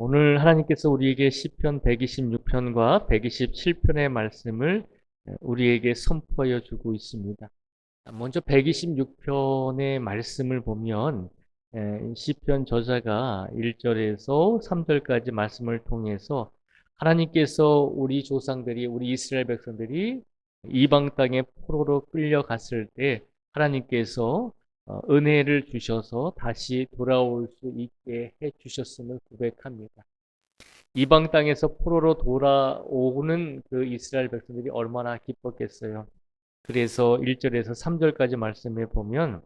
오늘 하나님께서 우리에게 시편 126편과 127편의 말씀을 우리에게 선포하여 주고 있습니다. 먼저 126편의 말씀을 보면 시편 저자가 1절에서 3절까지 말씀을 통해서 하나님께서 우리 조상들이 우리 이스라엘 백성들이 이방 땅에 포로로 끌려갔을 때 하나님께서 은혜를 주셔서 다시 돌아올 수 있게 해 주셨음을 고백합니다. 이방 땅에서 포로로 돌아오는 그 이스라엘 백성들이 얼마나 기뻤겠어요. 그래서 1절에서 3절까지 말씀해 보면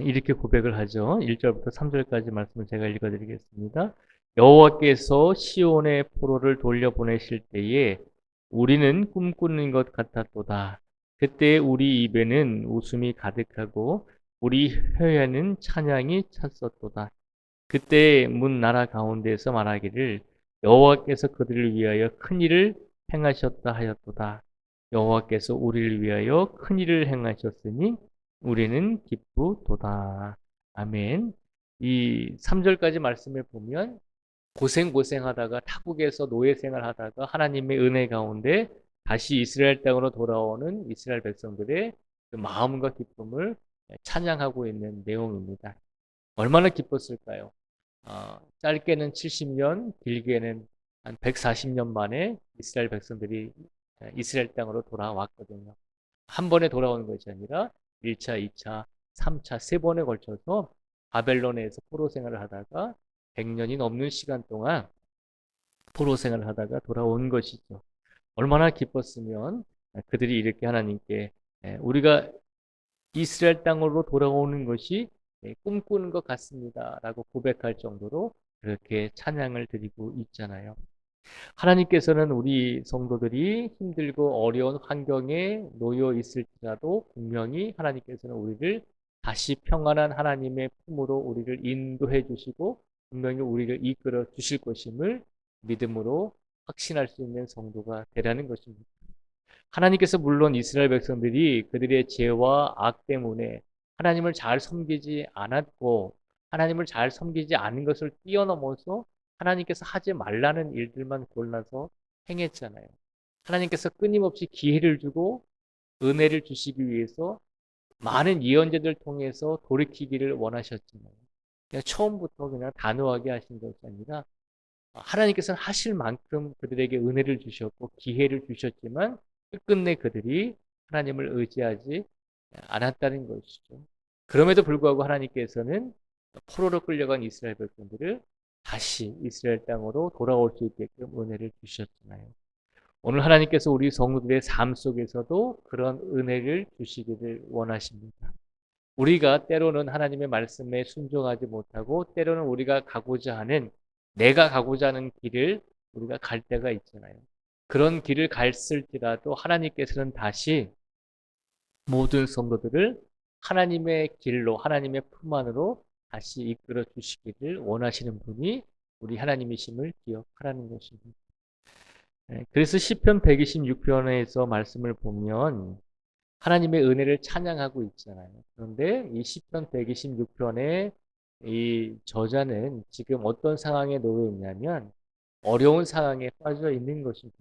이렇게 고백을 하죠. 1절부터 3절까지 말씀을 제가 읽어드리겠습니다. 여호와께서 시온의 포로를 돌려보내실 때에 우리는 꿈꾸는 것 같았도다. 그때 우리 입에는 웃음이 가득하고 우리 혀에는 찬양이 찼었도다. 그때 문 나라 가운데에서 말하기를 여호와께서 그들을 위하여 큰 일을 행하셨다 하였도다. 여호와께서 우리를 위하여 큰 일을 행하셨으니 우리는 기쁘도다. 아멘. 이 3절까지 말씀을 보면 고생하다가 타국에서 노예 생활하다가 하나님의 은혜 가운데 다시 이스라엘 땅으로 돌아오는 이스라엘 백성들의 그 마음과 기쁨을 찬양하고 있는 내용입니다. 얼마나 기뻤을까요? 짧게는 70년, 길게는 한 140년 만에 이스라엘 백성들이 이스라엘 땅으로 돌아왔거든요. 한 번에 돌아오는 것이 아니라 1차, 2차, 3차, 세 번에 걸쳐서 바벨론에서 포로 생활을 하다가 100년이 넘는 시간 동안 포로 생활을 하다가 돌아온 것이죠. 얼마나 기뻤으면 그들이 이렇게 하나님께 우리가 이스라엘 땅으로 돌아오는 것이 꿈꾸는 것 같습니다. 라고 고백할 정도로 그렇게 찬양을 드리고 있잖아요. 하나님께서는 우리 성도들이 힘들고 어려운 환경에 놓여 있을지라도 분명히 하나님께서는 우리를 다시 평안한 하나님의 품으로 우리를 인도해 주시고 분명히 우리를 이끌어 주실 것임을 믿음으로 확신할 수 있는 성도가 되라는 것입니다. 하나님께서 물론 이스라엘 백성들이 그들의 죄와 악 때문에 하나님을 잘 섬기지 않았고 하나님을 잘 섬기지 않은 것을 뛰어넘어서 하나님께서 하지 말라는 일들만 골라서 행했잖아요. 하나님께서 끊임없이 기회를 주고 은혜를 주시기 위해서 많은 예언자들 통해서 돌이키기를 원하셨잖아요. 그냥 처음부터 그냥 단호하게 하신 것이 아니라 하나님께서는 하실 만큼 그들에게 은혜를 주셨고 기회를 주셨지만 끝끝내 그들이 하나님을 의지하지 않았다는 것이죠. 그럼에도 불구하고 하나님께서는 포로로 끌려간 이스라엘 백성들을 다시 이스라엘 땅으로 돌아올 수 있게끔 은혜를 주셨잖아요. 오늘 하나님께서 우리 성도들의 삶 속에서도 그런 은혜를 주시기를 원하십니다. 우리가 때로는 하나님의 말씀에 순종하지 못하고 때로는 우리가 가고자 하는 내가 가고자 하는 길을 우리가 갈 때가 있잖아요. 그런 길을 갔을지라도 하나님께서는 다시 모든 성도들을 하나님의 길로 하나님의 품 안으로 다시 이끌어 주시기를 원하시는 분이 우리 하나님이심을 기억하라는 것입니다. 그래서 시편 126편에서 말씀을 보면 하나님의 은혜를 찬양하고 있잖아요. 그런데 이 시편 126편의 이 저자는 지금 어떤 상황에 놓여 있냐면 어려운 상황에 빠져 있는 것입니다.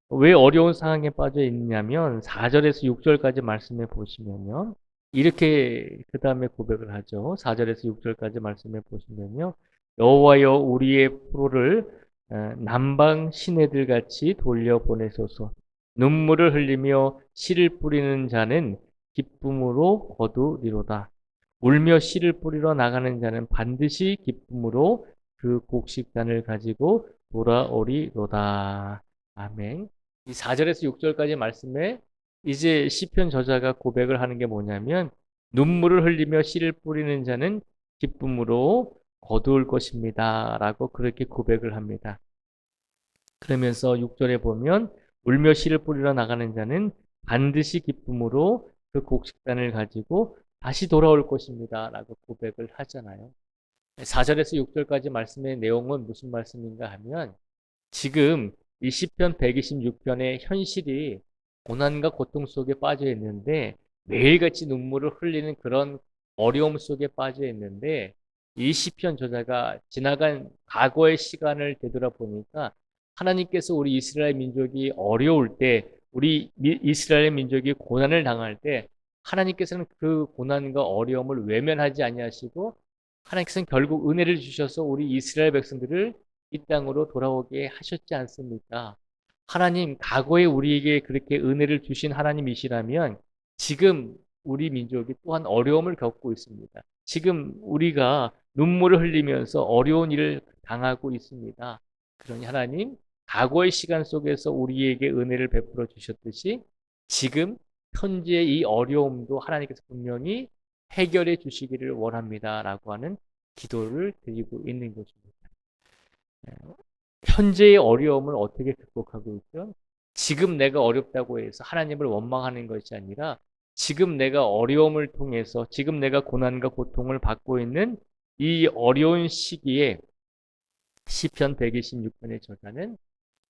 왜 어려운 상황에 빠져 있냐면 4절에서 6절까지 말씀해 보시면요. 이렇게 그 다음에 고백을 하죠. 4절에서 6절까지 말씀해 보시면요. 여호와여 우리의 포로를 남방 시내들 같이 돌려보내소서. 눈물을 흘리며 씨를 뿌리는 자는 기쁨으로 거두리로다. 울며 씨를 뿌리러 나가는 자는 반드시 기쁨으로 그 곡식단을 가지고 돌아오리로다. 아멘. 이 4절에서 6절까지 말씀에 이제 시편 저자가 고백을 하는 게 뭐냐면 눈물을 흘리며 씨를 뿌리는 자는 기쁨으로 거두을 것입니다. 라고 그렇게 고백을 합니다. 그러면서 6절에 보면 울며 씨를 뿌리러 나가는 자는 반드시 기쁨으로 그 곡식단을 가지고 다시 돌아올 것입니다. 라고 고백을 하잖아요. 4절에서 6절까지 말씀의 내용은 무슨 말씀인가 하면 지금 이 시편 126편의 현실이 고난과 고통 속에 빠져 있는데 매일같이 눈물을 흘리는 그런 어려움 속에 빠져 있는데 이 시편 저자가 지나간 과거의 시간을 되돌아보니까 하나님께서 우리 이스라엘 민족이 어려울 때, 우리 이스라엘 민족이 고난을 당할 때 하나님께서는 그 고난과 어려움을 외면하지 아니하시고 하나님께서는 결국 은혜를 주셔서 우리 이스라엘 백성들을 이 땅으로 돌아오게 하셨지 않습니까? 하나님, 과거에 우리에게 그렇게 은혜를 주신 하나님이시라면 지금 우리 민족이 또한 어려움을 겪고 있습니다. 지금 우리가 눈물을 흘리면서 어려운 일을 당하고 있습니다. 그러니 하나님, 과거의 시간 속에서 우리에게 은혜를 베풀어 주셨듯이 지금 현재의 이 어려움도 하나님께서 분명히 해결해 주시기를 원합니다라고 하는 기도를 드리고 있는 것입니다. 현재의 어려움을 어떻게 극복하고 있죠? 지금 내가 어렵다고 해서 하나님을 원망하는 것이 아니라 지금 내가 어려움을 통해서 지금 내가 고난과 고통을 받고 있는 이 어려운 시기에 시편 126편의 저자는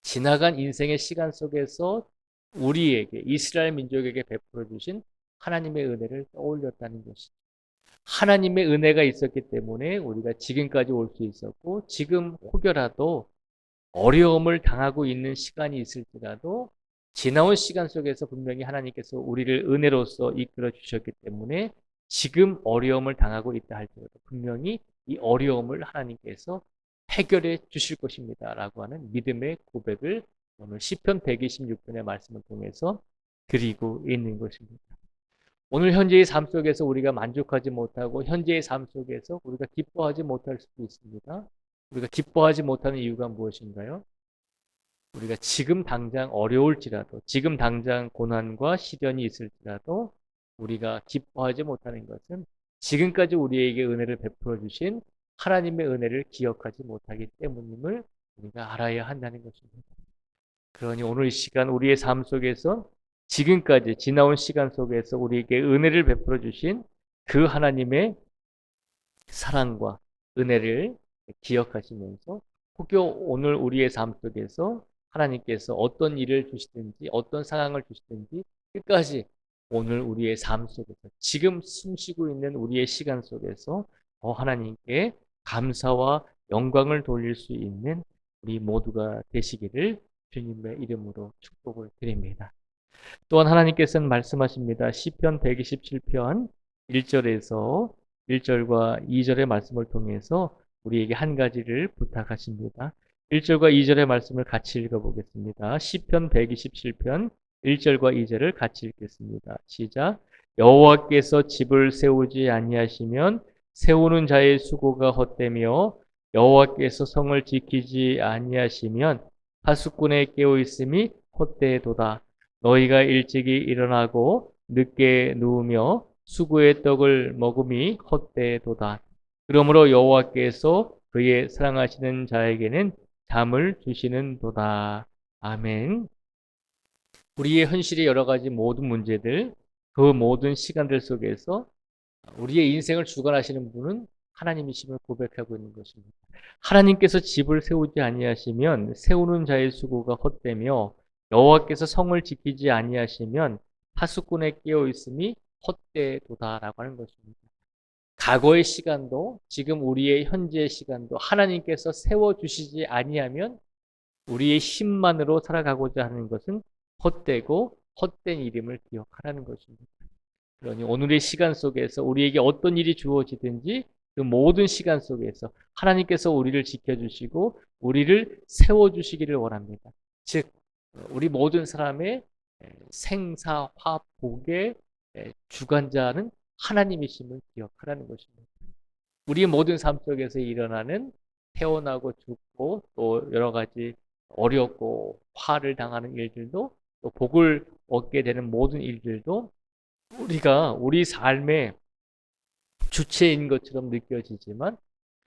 지나간 인생의 시간 속에서 우리에게 이스라엘 민족에게 베풀어 주신 하나님의 은혜를 떠올렸다는 것이죠. 하나님의 은혜가 있었기 때문에 우리가 지금까지 올 수 있었고 지금 혹여라도 어려움을 당하고 있는 시간이 있을지라도 지나온 시간 속에서 분명히 하나님께서 우리를 은혜로서 이끌어 주셨기 때문에 지금 어려움을 당하고 있다 할지라도 분명히 이 어려움을 하나님께서 해결해 주실 것입니다. 라고 하는 믿음의 고백을 오늘 시편 126편의 말씀을 통해서 드리고 있는 것입니다. 오늘 현재의 삶 속에서 우리가 만족하지 못하고 현재의 삶 속에서 우리가 기뻐하지 못할 수도 있습니다. 우리가 기뻐하지 못하는 이유가 무엇인가요? 우리가 지금 당장 어려울지라도 지금 당장 고난과 시련이 있을지라도 우리가 기뻐하지 못하는 것은 지금까지 우리에게 은혜를 베풀어 주신 하나님의 은혜를 기억하지 못하기 때문임을 우리가 알아야 한다는 것입니다. 그러니 오늘 이 시간 우리의 삶 속에서 지금까지 지나온 시간 속에서 우리에게 은혜를 베풀어 주신 그 하나님의 사랑과 은혜를 기억하시면서 혹여 오늘 우리의 삶 속에서 하나님께서 어떤 일을 주시든지 어떤 상황을 주시든지 끝까지 오늘 우리의 삶 속에서 지금 숨쉬고 있는 우리의 시간 속에서 하나님께 감사와 영광을 돌릴 수 있는 우리 모두가 되시기를 주님의 이름으로 축복을 드립니다. 또한 하나님께서는 말씀하십니다. 시편 127편 1절에서 1절과 2절의 말씀을 통해서 우리에게 한 가지를 부탁하십니다. 1절과 2절의 말씀을 같이 읽어보겠습니다. 시편 127편 1절과 2절을 같이 읽겠습니다. 시작. 여호와께서 집을 세우지 아니하시면 세우는 자의 수고가 헛되며 여호와께서 성을 지키지 아니하시면 파수꾼의 깨어 있음이 헛되도다. 너희가 일찍이 일어나고 늦게 누우며 수구의 떡을 먹음이 헛되도다. 그러므로 여호와께서 그의 사랑하시는 자에게는 잠을 주시는도다. 아멘. 우리의 현실의 여러 가지 모든 문제들, 그 모든 시간들 속에서 우리의 인생을 주관하시는 분은 하나님이심을 고백하고 있는 것입니다. 하나님께서 집을 세우지 아니하시면 세우는 자의 수고가 헛되며 여호와께서 성을 지키지 아니하시면 파수꾼의 깨어 있음이 헛되도다라고 하는 것입니다. 과거의 시간도 지금 우리의 현재의 시간도 하나님께서 세워 주시지 아니하면 우리의 힘만으로 살아가고자 하는 것은 헛되고 헛된 일임을 기억하라는 것입니다. 그러니 오늘의 시간 속에서 우리에게 어떤 일이 주어지든지 그 모든 시간 속에서 하나님께서 우리를 지켜주시고 우리를 세워주시기를 원합니다. 즉 우리 모든 사람의 생사화복의 주관자는 하나님이심을 기억하라는 것입니다. 우리 모든 삶 속에서 일어나는 태어나고 죽고 또 여러 가지 어렵고 화를 당하는 일들도 또 복을 얻게 되는 모든 일들도 우리가 우리 삶의 주체인 것처럼 느껴지지만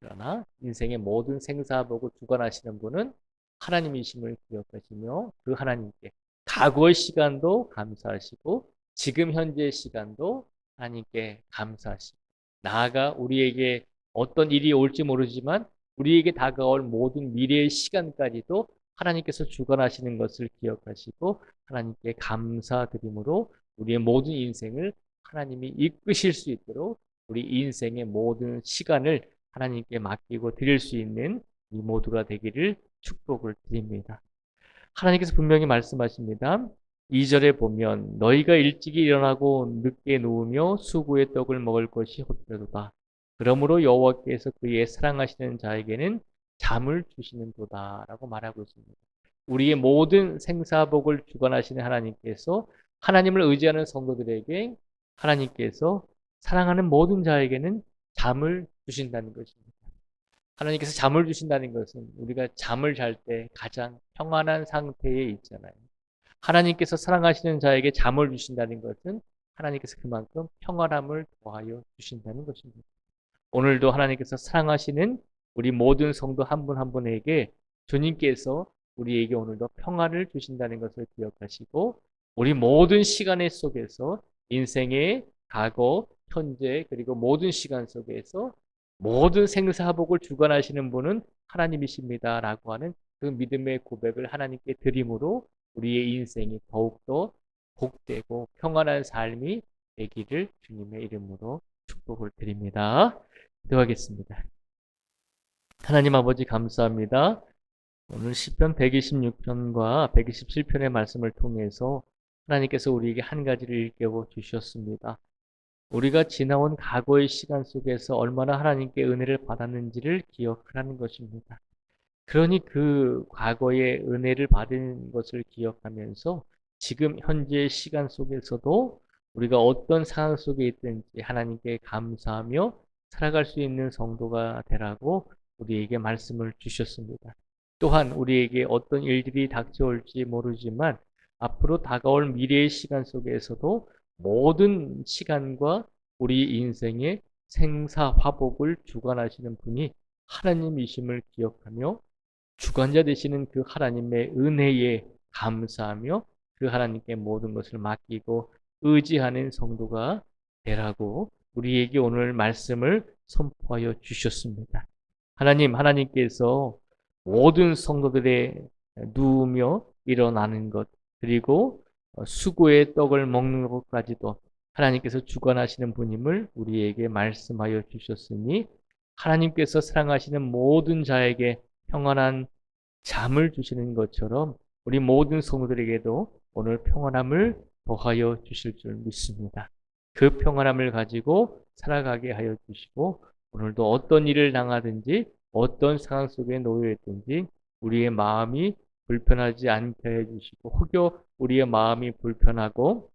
그러나 인생의 모든 생사복을 주관하시는 분은 하나님이심을 기억하시며 그 하나님께 과거의 시간도 감사하시고 지금 현재의 시간도 하나님께 감사하시고 나아가 우리에게 어떤 일이 올지 모르지만 우리에게 다가올 모든 미래의 시간까지도 하나님께서 주관하시는 것을 기억하시고 하나님께 감사드림으로 우리의 모든 인생을 하나님이 이끄실 수 있도록 우리 인생의 모든 시간을 하나님께 맡기고 드릴 수 있는 이 모두가 되기를 축복을 드립니다. 하나님께서 분명히 말씀하십니다. 2절에 보면 너희가 일찍이 일어나고 늦게 누우며 수구의 떡을 먹을 것이 헛되도다. 그러므로 여호와께서 그의 사랑하시는 자에게는 잠을 주시는도다 라고 말하고 있습니다. 우리의 모든 생사복을 주관하시는 하나님께서 하나님을 의지하는 성도들에게 하나님께서 사랑하는 모든 자에게는 잠을 주신다는 것입니다. 하나님께서 잠을 주신다는 것은 우리가 잠을 잘 때 가장 평안한 상태에 있잖아요. 하나님께서 사랑하시는 자에게 잠을 주신다는 것은 하나님께서 그만큼 평안함을 더하여 주신다는 것입니다. 오늘도 하나님께서 사랑하시는 우리 모든 성도 한 분 한 분에게 주님께서 우리에게 오늘도 평안을 주신다는 것을 기억하시고 우리 모든 시간 속에서 인생의 과거, 현재 그리고 모든 시간 속에서 모든 생사복을 주관하시는 분은 하나님이십니다 라고 하는 그 믿음의 고백을 하나님께 드림으로 우리의 인생이 더욱더 복되고 평안한 삶이 되기를 주님의 이름으로 축복을 드립니다. 기도하겠습니다. 하나님 아버지 감사합니다. 오늘 시편 126편과 127편의 말씀을 통해서 하나님께서 우리에게 한 가지를 일깨워 주셨습니다. 우리가 지나온 과거의 시간 속에서 얼마나 하나님께 은혜를 받았는지를 기억하는 것입니다. 그러니 그 과거의 은혜를 받은 것을 기억하면서 지금 현재의 시간 속에서도 우리가 어떤 상황 속에 있든지 하나님께 감사하며 살아갈 수 있는 성도가 되라고 우리에게 말씀을 주셨습니다. 또한 우리에게 어떤 일들이 닥쳐올지 모르지만 앞으로 다가올 미래의 시간 속에서도 모든 시간과 우리 인생의 생사화복을 주관하시는 분이 하나님이심을 기억하며 주관자 되시는 그 하나님의 은혜에 감사하며 그 하나님께 모든 것을 맡기고 의지하는 성도가 되라고 우리에게 오늘 말씀을 선포하여 주셨습니다. 하나님께서 모든 성도들의 누우며 일어나는 것 그리고 수고의 떡을 먹는 것까지도 하나님께서 주관하시는 분임을 우리에게 말씀하여 주셨으니 하나님께서 사랑하시는 모든 자에게 평안한 잠을 주시는 것처럼 우리 모든 성도들에게도 오늘 평안함을 더하여 주실 줄 믿습니다. 그 평안함을 가지고 살아가게 하여 주시고 오늘도 어떤 일을 당하든지 어떤 상황 속에 놓여 있든지 우리의 마음이 불편하지 않게 해주시고 혹여 우리의 마음이 불편하고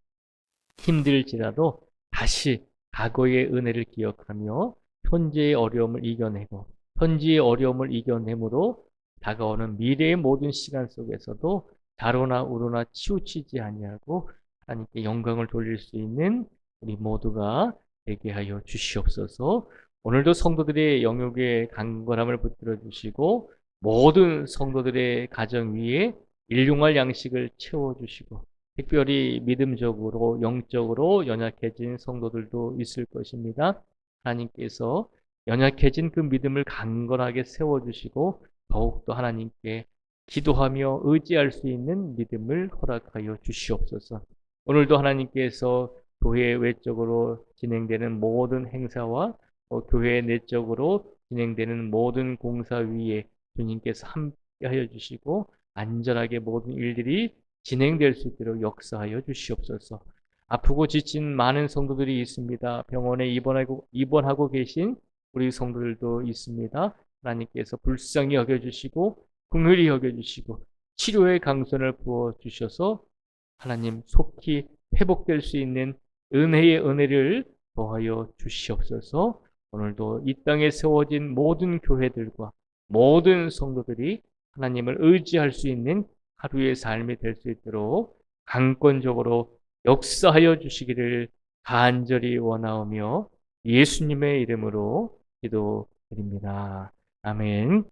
힘들지라도 다시 과거의 은혜를 기억하며 현재의 어려움을 이겨내고 현재의 어려움을 이겨내므로 다가오는 미래의 모든 시간 속에서도 다로나 우로나 치우치지 아니하고 하나님께 영광을 돌릴 수 있는 우리 모두가 되게 하여 주시옵소서. 오늘도 성도들의 영역에 강건함을 붙들어 주시고 모든 성도들의 가정 위에 일용할 양식을 채워 주시고 특별히 믿음적으로 영적으로 연약해진 성도들도 있을 것입니다. 하나님께서 연약해진 그 믿음을 강건하게 세워주시고 더욱더 하나님께 기도하며 의지할 수 있는 믿음을 허락하여 주시옵소서. 오늘도 하나님께서 교회 외적으로 진행되는 모든 행사와 교회 내적으로 진행되는 모든 공사 위에 주님께서 함께하여 주시고 안전하게 모든 일들이 진행될 수 있도록 역사하여 주시옵소서. 아프고 지친 많은 성도들이 있습니다. 병원에 입원하고 계신 우리 성도들도 있습니다. 하나님께서 불쌍히 여겨주시고 긍휼히 여겨주시고 치료의 강선을 부어주셔서 하나님 속히 회복될 수 있는 은혜의 은혜를 더하여 주시옵소서. 오늘도 이 땅에 세워진 모든 교회들과 모든 성도들이 하나님을 의지할 수 있는 하루의 삶이 될 수 있도록 강권적으로 역사하여 주시기를 간절히 원하오며 예수님의 이름으로 기도드립니다. 아멘.